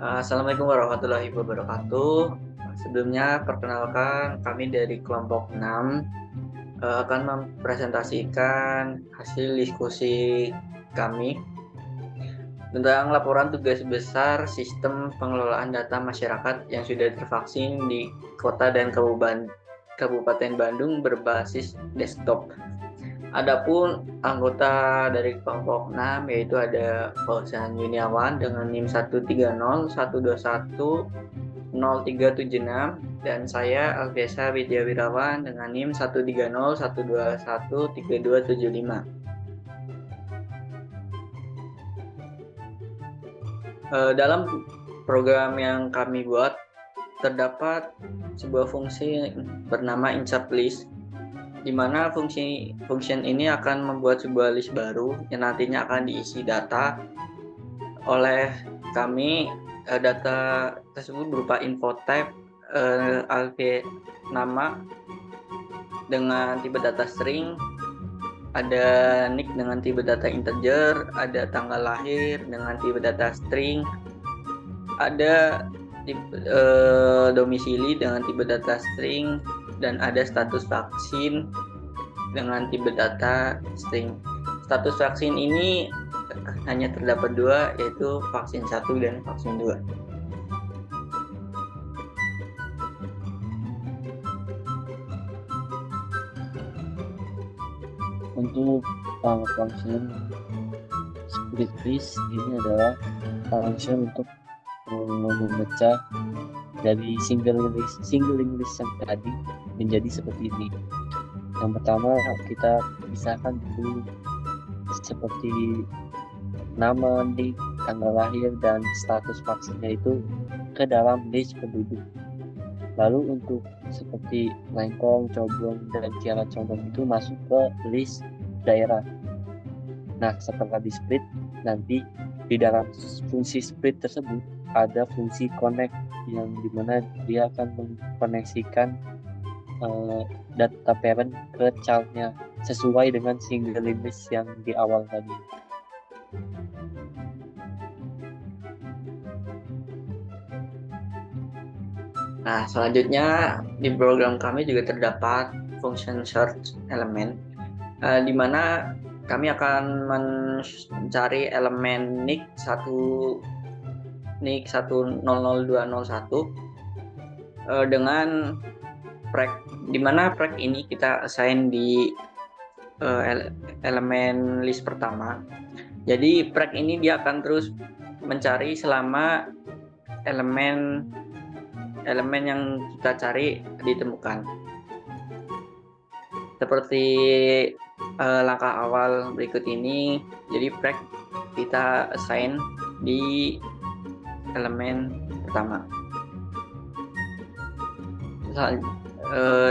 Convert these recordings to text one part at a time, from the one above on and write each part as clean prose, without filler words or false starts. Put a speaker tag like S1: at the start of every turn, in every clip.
S1: Assalamualaikum warahmatullahi wabarakatuh. Sebelumnya perkenalkan kami dari kelompok 6 akan mempresentasikan hasil diskusi kami tentang laporan tugas besar sistem pengelolaan data masyarakat yang sudah tervaksin di Kota dan Kabupaten Bandung berbasis desktop. Adapun anggota dari kelompok 6 yaitu ada Fauzan Yuniawan dengan NIM 130 121 0376 dan saya Alvesa Widyawirawan dengan NIM 130 121 3275. Dalam program yang kami buat terdapat sebuah fungsi bernama insert list, di mana function ini akan membuat sebuah list baru yang nantinya akan diisi data oleh kami. Data tersebut berupa info type, nama dengan tipe data string, ada nick dengan tipe data integer, ada tanggal lahir dengan tipe data string, ada tipe domisili dengan tipe data string, dan ada status vaksin dengan tipe data string. Status vaksin ini hanya terdapat dua, yaitu vaksin 1 dan vaksin 2.
S2: Untuk function split list ini adalah function untuk memecah dari single list yang tadi menjadi seperti ini. Yang pertama kita pisahkan dulu seperti nama, nick, tanggal lahir, dan status vaksinnya itu ke dalam list penduduk. Lalu untuk seperti lengkong, coblong, dan kiara condong itu masuk ke list daerah. Nah, setelah di split, nanti di dalam fungsi split tersebut ada fungsi connect yang dimana dia akan mengkoneksikan data parent ke childnya sesuai dengan single list yang di awal tadi.
S1: Nah, selanjutnya di program kami juga terdapat function search element, di mana kami akan mencari elemen nick 100201 dengan preg, di mana preg ini kita assign di elemen list pertama. Jadi preg ini dia akan terus mencari selama elemen yang kita cari ditemukan. Seperti langkah awal berikut ini, jadi preg kita assign di elemen pertama.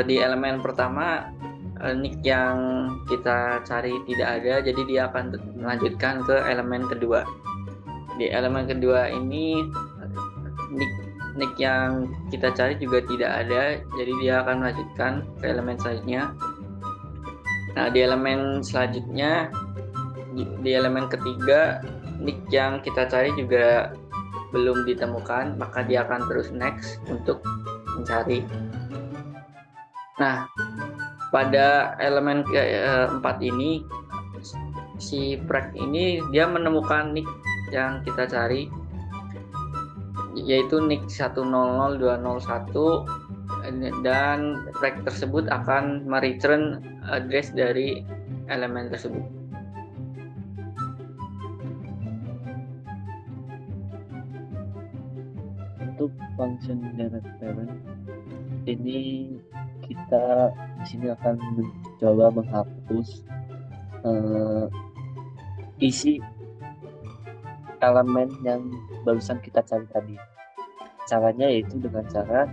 S1: Di elemen pertama nick yang kita cari tidak ada, jadi dia akan melanjutkan ke elemen kedua. Di elemen kedua ini nick yang kita cari juga tidak ada, jadi dia akan melanjutkan ke elemen selanjutnya. Nah, di elemen selanjutnya, di elemen ketiga, nick yang kita cari juga belum ditemukan, maka dia akan terus next untuk mencari. Nah, pada elemen keempat ini, si preg ini dia menemukan nick yang kita cari, yaitu nick 100201, dan preg tersebut akan mereturn address dari elemen tersebut.
S2: Untuk function direct parent ini kita di sini akan mencoba menghapus isi elemen yang barusan kita cari tadi. Caranya yaitu dengan cara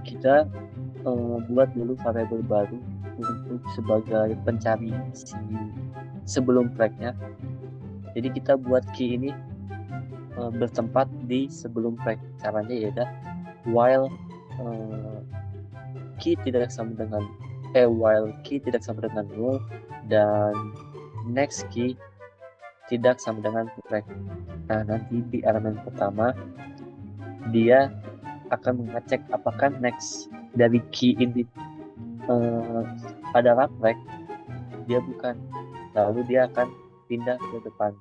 S2: kita buat dulu variabel baru untuk sebagai pencari sebelum preg-nya. Jadi kita buat key ini bertempat di sebelum preg. Caranya yaitu while key tidak sama dengan while key tidak sama dengan null, dan next key tidak sama dengan break. Nah, nanti di elemen pertama dia akan mengecek apakah next dari key ini adalah break, dia bukan. Lalu dia akan pindah ke depan.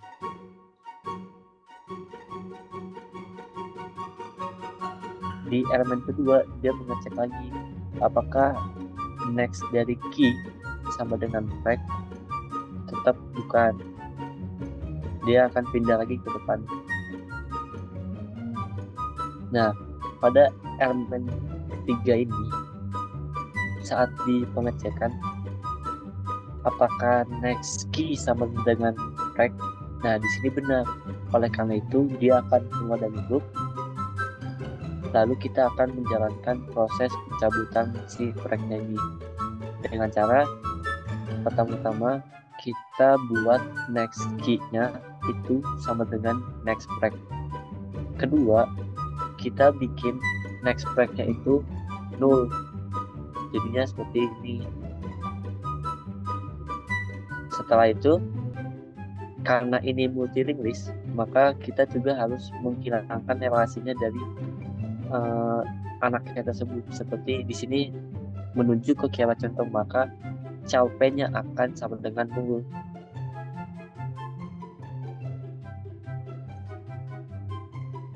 S2: Di elemen kedua dia mengecek lagi apakah next dari key sama dengan break, tetap bukan. Dia akan pindah lagi ke depan. Nah, pada elemen ketiga ini saat di pengecekan apakah next key sama dengan break, nah di sini benar. Oleh karena itu dia akan keluar dari loop. Lalu kita akan menjalankan proses pencabutan si breaknya ini dengan cara pertama-tama kita buat next key-nya itu sama dengan next break. Kedua, kita bikin next break-nya itu null. Jadinya seperti ini. Setelah itu, karena ini multi-linked list, maka kita juga harus menghilangkan relasinya dari anaknya tersebut. Seperti di sini menunjuk ke kiamat contoh, maka child p-nya akan sama dengan null.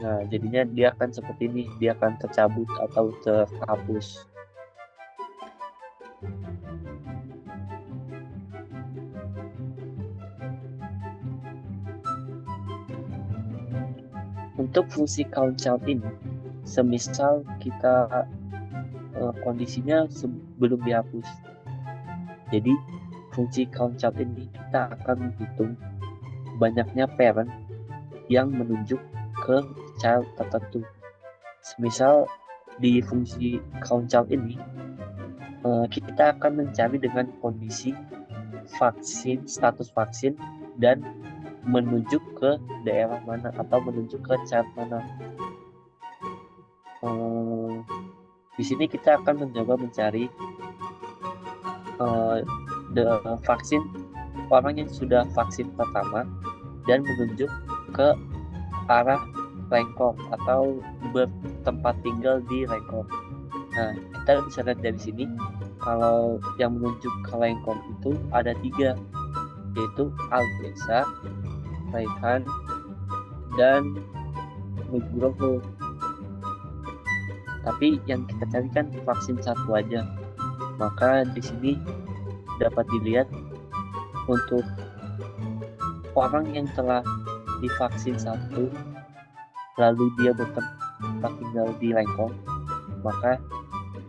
S2: Nah, jadinya dia akan seperti ini, dia akan tercabut atau terhapus. Untuk fungsi count child ini, semisal kita kondisinya belum dihapus, jadi fungsi count child ini kita akan menghitung banyaknya parent yang menunjuk ke child tertentu. Semisal di fungsi count child ini kita akan mencari dengan kondisi vaksin, status vaksin, dan menunjuk ke daerah mana atau menunjuk ke child mana. Di sini kita akan mencoba mencari vaksin orang yang sudah vaksin pertama dan menunjuk ke arah Lengkong atau bertempat tinggal di Lengkong. Nah, kita bisa lihat dari sini kalau yang menunjuk ke Lengkong itu ada 3, yaitu Aldesa, Raihan, dan Nugroho. Tapi yang kita cari kan vaksin 1 aja. Maka di sini dapat dilihat untuk orang yang telah divaksin 1 lalu dia bertempat tinggal di Lengkong, maka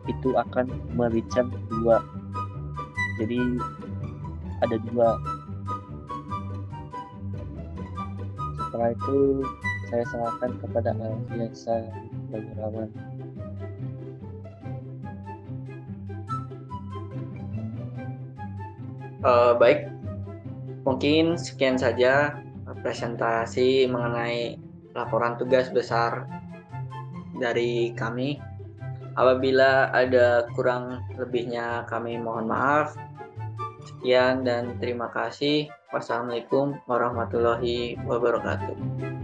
S2: itu akan mericam 2. Jadi ada 2. Setelah itu saya serahkan kepada Alfiasa Bagirawan.
S1: Baik, mungkin sekian saja presentasi mengenai laporan tugas besar dari kami. Apabila ada kurang lebihnya kami mohon maaf. Sekian dan terima kasih. Wassalamualaikum warahmatullahi wabarakatuh.